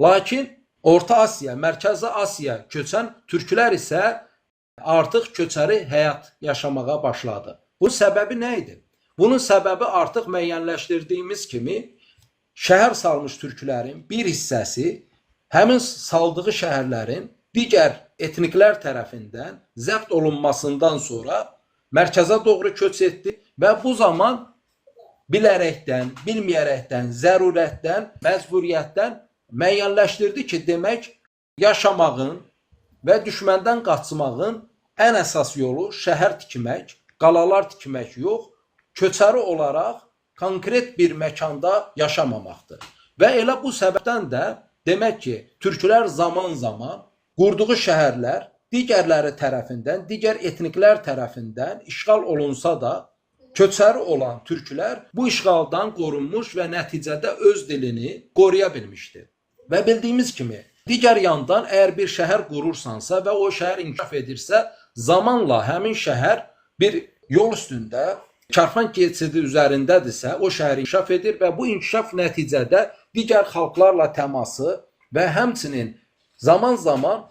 Lakin Orta Asiya, Mərkəzi Asiya köçən türklər isə artıq köçəri həyat yaşamağa başladı. Bunun səbəbi nə idi? Bunun səbəbi artıq müəyyənləşdirdiyimiz kimi şəhər salmış türklərin bir hissəsi həmin saldığı şəhərlərin digər etniklər tərəfindən zəbt olunmasından sonra mərkəzə doğru köç etdi və bu zaman bilərəkdən, bilməyərəkdən, zərurətdən, məcburiyyətdən müəyyənləşdirdi ki, demək yaşamağın və düşməndən qaçmağın ən əsas yolu şəhər tikmək, qalalar tikmək yox, köçəri olaraq konkret bir məkanda yaşamamaqdır. Və elə bu səbəbdən də demək ki, türklər zaman-zaman qurduğu şəhərlər digərləri tərəfindən, digər etniklər tərəfindən işğal olunsa da, köçəri olan türklər bu işğaldan qorunmuş və nəticədə öz dilini qoruya bilmişdir. Və bildiyimiz kimi, digər yandan əgər bir şəhər qurursansa və o şəhər inkişaf edirsə, zamanla həmin şəhər bir yol üstündə, çarpan keçidi üzərindədirsə, o şəhər inkişaf edir və bu inkişaf nəticədə digər xalqlarla təması və həmçinin zaman-zaman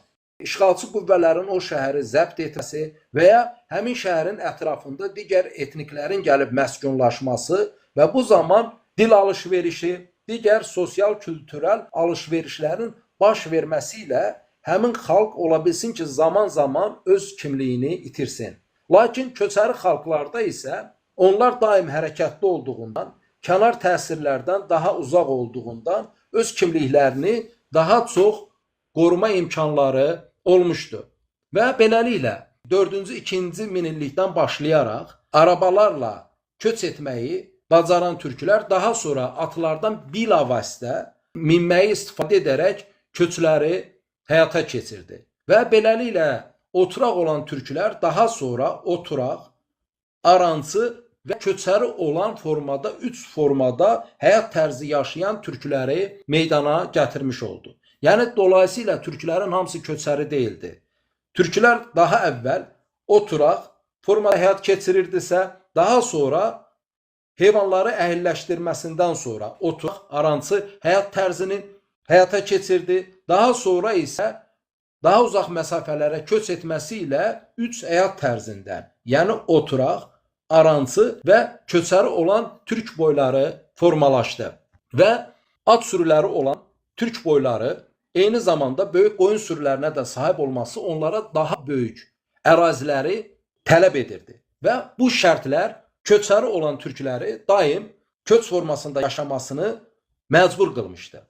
işğalçı qüvvələrin o şəhəri zəbt etməsi və ya həmin şəhərin ətrafında digər etniklərin gəlib məskunlaşması və bu zaman dil alış-verişi, digər sosial-kültürel alış-verişlərin baş verməsi ilə həmin xalq ola bilsin ki, zaman-zaman öz kimliyini itirsin. Lakin köçəri xalqlarda isə onlar daim hərəkətli olduğundan, kənar təsirlərdən daha uzaq olduğundan öz kimliklərini daha çox qoruma imkanları olmuşdu. Və beləliklə 4-cü, 2-ci minillikdən başlayaraq arabalarla köç etməyi bacaran türklər daha sonra atlardan bilavasitə minməyi istifadə edərək köçləri həyata keçirdi. Və beləliklə oturaq olan türklər daha sonra oturaq, arançı və köçəri olan formada, 3 formada həyat tərzi yaşayan türkləri meydana gətirmiş oldu. Yəni, dolayısıyla türklərin hamısı köçəri deyildi. Türklər daha əvvəl oturaq formada həyat keçirirdisə, daha sonra heyvanları əhilləşdirməsindən sonra oturaq, arançı həyat tərzini həyata keçirdi. Daha sonra isə daha uzaq məsafələrə köç etməsi ilə 3 həyat tərzindən, yəni oturaq, arançı və köçəri olan türk boyları formalaşdı. Və at sürüləri olan türk boyları eyni zamanda böyük qoyun sürülərinə də sahib olması onlara daha böyük əraziləri tələb edirdi. Və bu şərtlər köçəri olan türkləri daim köç formasında yaşamasını məcbur qılmışdı.